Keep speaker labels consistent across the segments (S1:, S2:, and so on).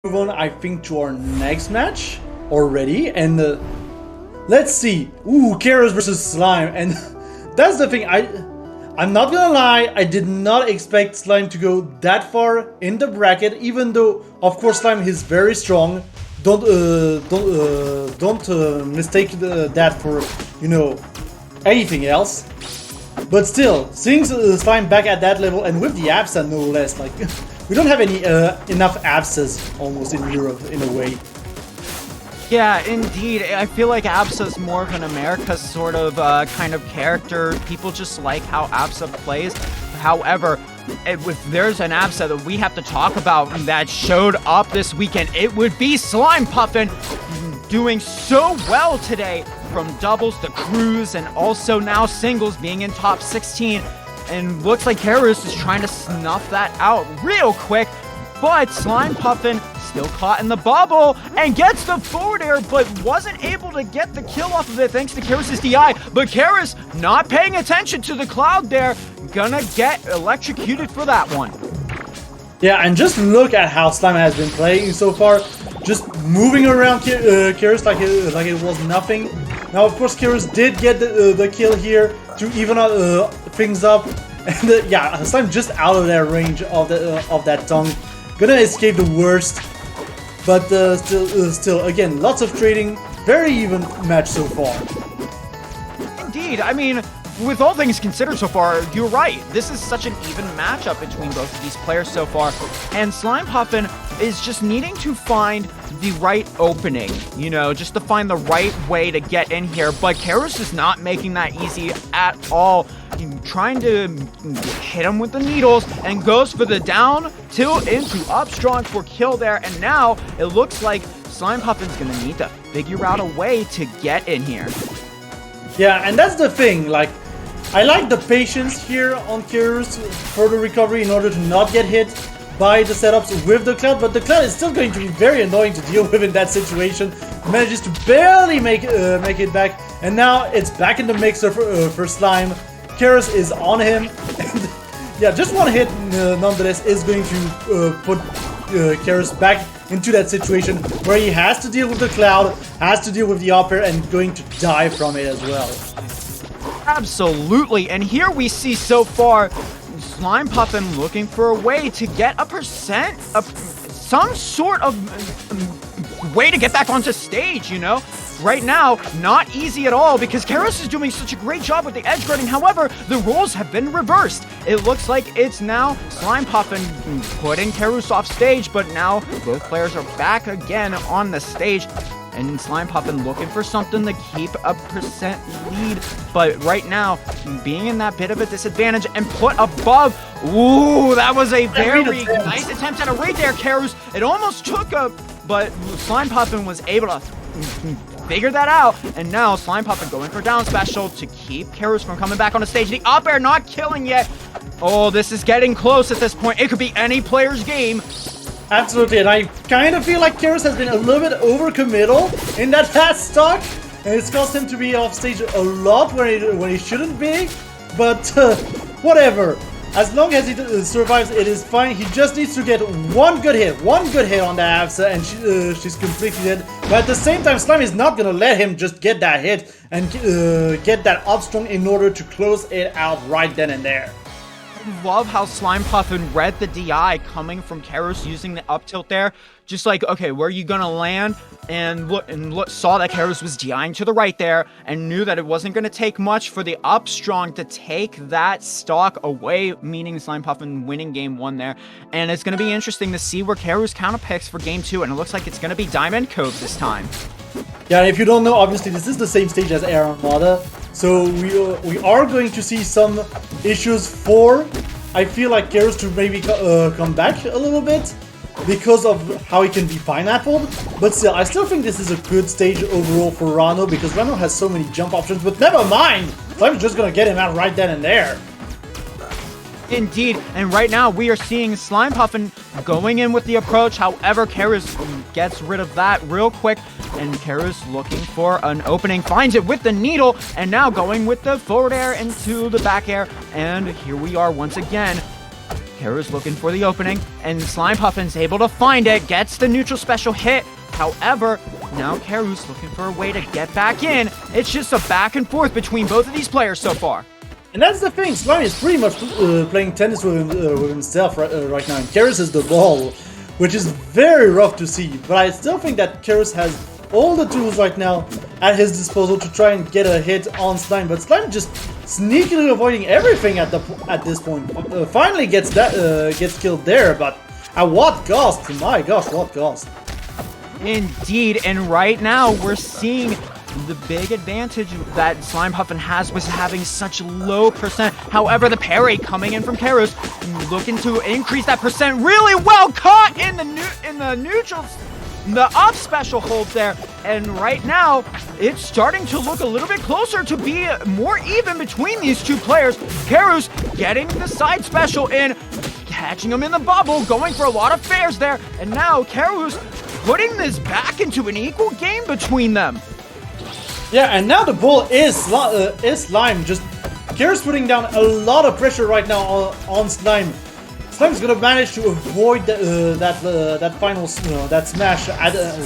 S1: move on, I think, to our next match already, and let's see. Ooh, Kerus versus Slime, and that's the thing. I'm not gonna lie, I did not expect Slime to go that far in the bracket, even though, of course, Slime is very strong. Don't mistake that for, you know, anything else. But still, seeing Slime back at that level, and with the ABSA no less, like, we don't have any enough ABSAs almost in Europe, in a way.
S2: Yeah, indeed. I feel like ABSA's more of an America sort of kind of character. People just like how ABSA plays. However, if there's an ABSA that we have to talk about that showed up this weekend, it would be Slimepuffen, doing so well today from doubles to crews and also now singles, being in top 16. And looks like Kerus is trying to snuff that out real quick, but Slimepuffen still caught in the bubble and gets the forward air, but wasn't able to get the kill off of it thanks to Kerus' DI. But Kerus not paying attention to the cloud there, gonna get electrocuted for that one.
S1: Yeah, and just look at how Slime has been playing so far, just moving around Kerus like it was nothing. Now, of course, Kerus did get the kill here to even things up, and yeah, Slime just out of their range of that tongue, gonna escape the worst. But still, again, lots of trading, very even match so far.
S2: Indeed, I mean, with all things considered so far, you're right. This is such an even matchup between both of these players so far, and Slimepuffen is just needing to find the right opening, you know, just to find the right way to get in here. But Kerus is not making that easy at all. Trying to hit him with the needles and goes for the down tilt into up strong for kill there. And now it looks like Slimepuffen's gonna need to figure out a way to get in here.
S1: Yeah, and that's the thing, like, I like the patience here on Kerus for the recovery in order to not get hit by the setups with the cloud, but the cloud is still going to be very annoying to deal with in that situation. Manages to barely make it back, and now it's back in the mixer for Slime. Kerus is on him, and yeah, just one hit nonetheless is going to put Kerus back into that situation where he has to deal with the cloud, has to deal with the up air, and going to die from it as well.
S2: Absolutely, and here we see so far Slimepuffen looking for a way to get some sort of way to get back onto stage, you know? Right now, not easy at all because Kerus is doing such a great job with the edge guarding. However, the roles have been reversed. It looks like it's now Slimepuffen putting Kerus off stage, but now both players are back again on the stage. And Slimepuffen looking for something to keep a percent lead. But right now, being in that bit of a disadvantage and put above. Ooh, that was a very nice attempt at a raid there, Kerus. It almost took a, but Slimepuffen was able to figure that out. And now Slimepuffen going for down special to keep Kerus from coming back on the stage. The up air not killing yet. Oh, this is getting close at this point. It could be any player's game.
S1: Absolutely, and I kind of feel like Kerus has been a little bit overcommittal in that last stock, and it's caused him to be off stage a lot when he shouldn't be, but whatever. As long as he survives, it is fine. He just needs to get one good hit on the ABSA, and she's completely dead. But at the same time, Slime is not gonna let him just get that hit and get that up strong in order to close it out right then and there.
S2: Love how Slimepuffen read the DI coming from Kerus using the up tilt there. Just like, okay, where are you gonna land? And saw that Kerus was DIing to the right there and knew that it wasn't gonna take much for the up strong to take that stock away, meaning Slimepuffen winning game 1 there. And it's gonna be interesting to see where Kerus counterpicks for game 2, and it looks like it's gonna be Diamond Cove this time.
S1: Yeah, if you don't know, obviously this is the same stage as Air Armada, so we are going to see some issues for, I feel like, Kerus to maybe come back a little bit because of how he can be pineappled, but still, I still think this is a good stage overall for Rano because Rano has so many jump options, but never mind! I'm just gonna get him out right then and there.
S2: Indeed, and right now we are seeing Slimepuffen going in with the approach. However, Kerus gets rid of that real quick, and Kerus looking for an opening, finds it with the needle, and now going with the forward air into the back air. And here we are once again. Kerus looking for the opening, and Slimepuffin's able to find it, gets the neutral special hit. However, now Kerus looking for a way to get back in. It's just a back and forth between both of these players so far.
S1: And that's the thing, Slime is pretty much playing tennis with himself right now, and Kerus is the ball, which is very rough to see. But I still think that Kerus has all the tools right now at his disposal to try and get a hit on Slime, but Slime just sneakily avoiding everything at this point. Finally gets killed there, but at what cost? My gosh, what cost?
S2: Indeed, and right now we're seeing the big advantage that Slimepuffen has was having such low percent. However, the parry coming in from Kerus, looking to increase that percent really well. Caught in the neutrals, the up special hold there, and right now it's starting to look a little bit closer to be more even between these two players. Kerus getting the side special in, catching him in the bubble, going for a lot of fairs there, and now Kerus putting this back into an equal game between them.
S1: Yeah, and now the ball is Slime. Just Kerus putting down a lot of pressure right now on Slime. Slime's gonna manage to avoid that final that smash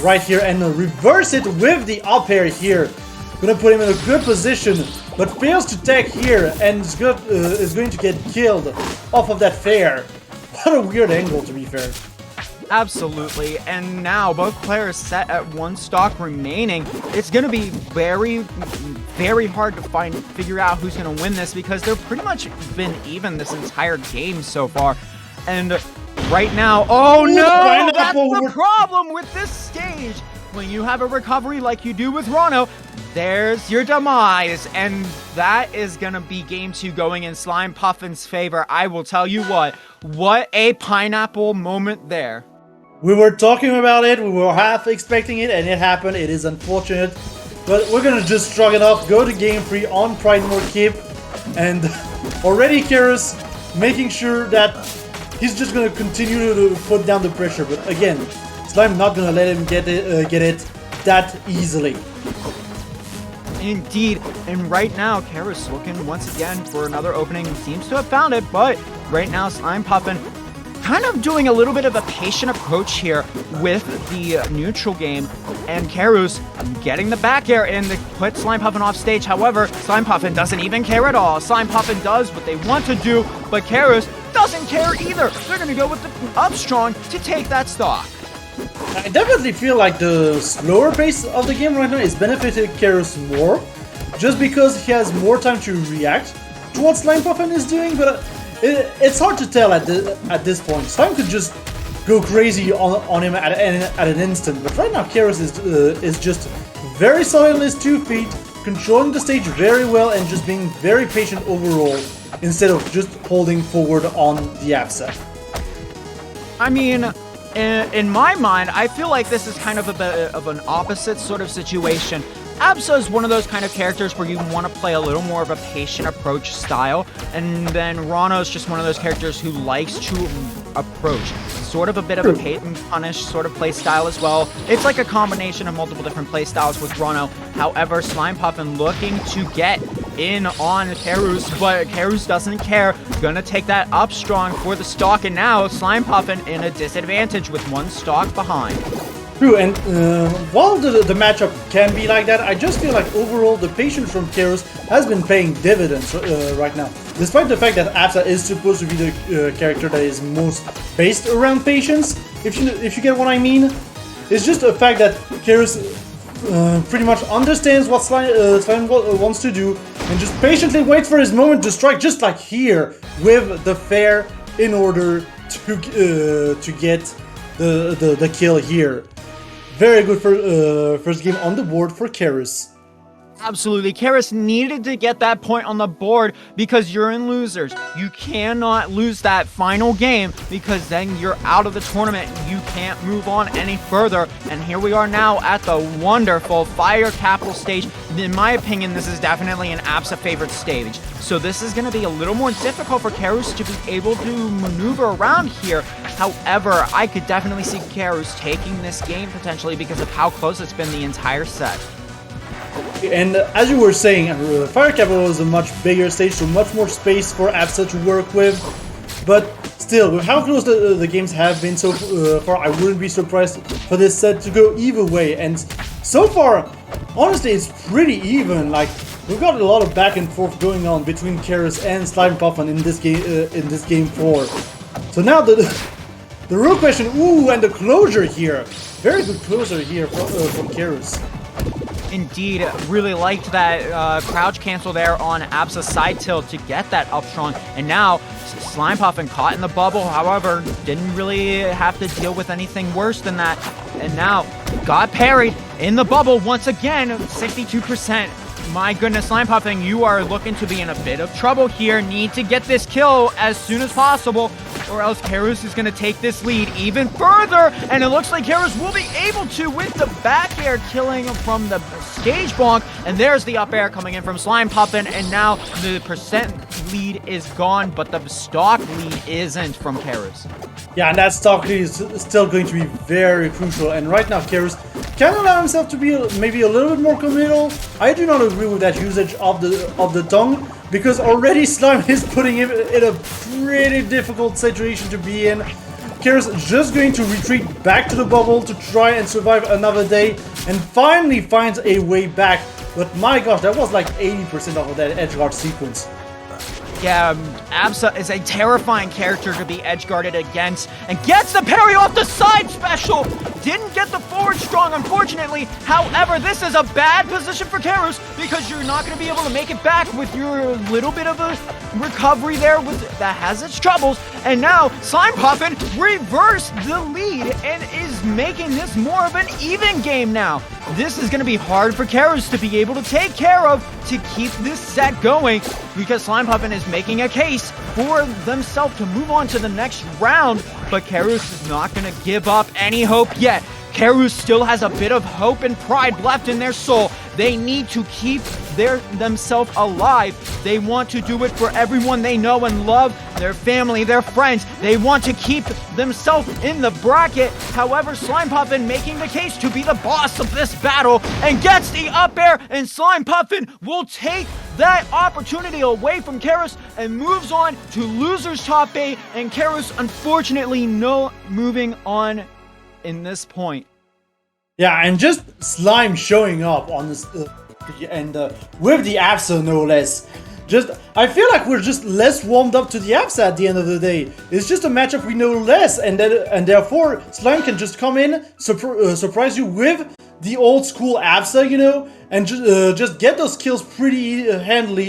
S1: right here and reverse it with the up air here. Gonna put him in a good position, but fails to tech here and is going to get killed off of that fair. What a weird angle, to be fair.
S2: Absolutely, and now both players set at one stock remaining. It's going to be very, very hard to figure out who's going to win this because they've pretty much been even this entire game so far. And right now, oh no, that's the problem with this stage. When you have a recovery like you do with Rano, there's your demise, and that is gonna be game 2 going in Slimepuffin's favor. I will tell you what a pineapple moment there.
S1: We were talking about it, we were half expecting it, and it happened. It is unfortunate, but we're gonna just shrug it off, go to game 3 on Pride Mode Keep, and already Kerus making sure that he's just gonna continue to put down the pressure. But again, Slime not gonna let him get it that easily.
S2: Indeed, and right now Kerus looking once again for another opening. Seems to have found it, but right now Slimepuffen kind of doing a little bit of a patient approach here with the neutral game, and Kerus getting the back air in to put Slimepuffen off stage. However, Slimepuffen doesn't even care at all. Slimepuffen does what they want to do, but Kerus doesn't care either. They're going to go with the up strong to take that stock.
S1: I definitely feel like the slower pace of the game right now is benefiting Kerus more, just because he has more time to react to what Slimepuffen is doing, but it's hard to tell at this point. Slime could just go crazy on him at an instant, but right now Kerus is just very solid on his 2 feet, controlling the stage very well and just being very patient overall, instead of just holding forward on the APSA.
S2: I mean, in my mind, I feel like this is kind of a bit of an opposite sort of situation. Absa is one of those kind of characters where you want to play a little more of a patient approach style, and then Rano is just one of those characters who likes to approach. Sort of a bit of a pay and punish sort of play style as well. It's like a combination of multiple different play styles with Rano. However, Slimepuffen looking to get in on Kerus, but Kerus doesn't care. Gonna take that up strong for the stock, and now Slimepuffen in a disadvantage with 1 stock behind.
S1: True, and while the matchup can be like that, I just feel like overall the patience from Kerus has been paying dividends right now. Despite the fact that Aether is supposed to be the character that is most based around patience, if you get what I mean, it's just a fact that Kerus pretty much understands what Slime wants to do and just patiently waits for his moment to strike, just like here with the fair, in order to get the kill here. Very good for first game on the board for Kerus.
S2: Absolutely. Kerus needed to get that point on the board because you're in losers. You cannot lose that final game because then you're out of the tournament. You can't move on any further. And here we are now at the wonderful Fire Capital stage. In my opinion, this is definitely an APSA favorite stage. So this is going to be a little more difficult for Kerus to be able to maneuver around here. However, I could definitely see Kerus taking this game potentially because of how close it's been the entire set.
S1: And as you were saying, Fire Capital is a much bigger stage, so much more space for Aether to work with. But still, with how close the games have been so far, I wouldn't be surprised for this set to go either way. And so far, honestly, it's pretty even. Like, we've got a lot of back and forth going on between Kerus and Slimepuffen in this game 4. So now the real question, ooh, and the closure here. Very good closure here from Kerus.
S2: Indeed, really liked that crouch cancel there on Absa's side tilt to get that up strong. And now, Slimepuffen caught in the bubble, however, didn't really have to deal with anything worse than that. And now, got parried in the bubble once again, 62%. My goodness, Slimepuffen, you are looking to be in a bit of trouble here. Need to get this kill as soon as possible, or else Kerus is going to take this lead even further. And it looks like Kerus will be able to with the back air killing from the stage bonk. And there's the up air coming in from Slimepuffen. And now the percent lead is gone, but the stock lead isn't from Kerus.
S1: Yeah, and that stock lead is still going to be very crucial. And right now, Kerus can allow himself to be maybe a little bit more committal. I do not agree with that usage of the tongue, because already Slime is putting him in a pretty difficult situation to be in. Kerus just going to retreat back to the bubble to try and survive another day, and finally finds a way back. But my gosh, that was like 80% of that edgeguard sequence.
S2: Yeah, Absa is a terrifying character to be edge-guarded against, and gets the parry off the side special! Didn't get the forward strong, unfortunately. However, this is a bad position for Kerus, because you're not going to be able to make it back with your little bit of a recovery there that has its troubles. And now, Slimepuffen reversed the lead and is making this more of an even game now. This is going to be hard for Kerus to be able to take care of to keep this set going, because Slimepuffen is making a case for themselves to move on to the next round, but Kerus is not going to give up any hope yet. Kerus still has a bit of hope and pride left in their soul. They need to keep themselves alive. They want to do it for everyone they know and love, their family, their friends. They want to keep themselves in the bracket. However, Slimepuffen making the case to be the boss of this battle and gets the up air, and Slimepuffen will take that opportunity away from Kerus and moves on to loser's top 8, and Kerus unfortunately no moving on in this point.
S1: Yeah, and just Slime showing up on this and with the Absa no less. I feel like we're just less warmed up to the Absa at the end of the day. It's just a matchup we know less, and therefore Slime can just come in, surprise you with the old school Absa, you know, and just get those kills pretty handily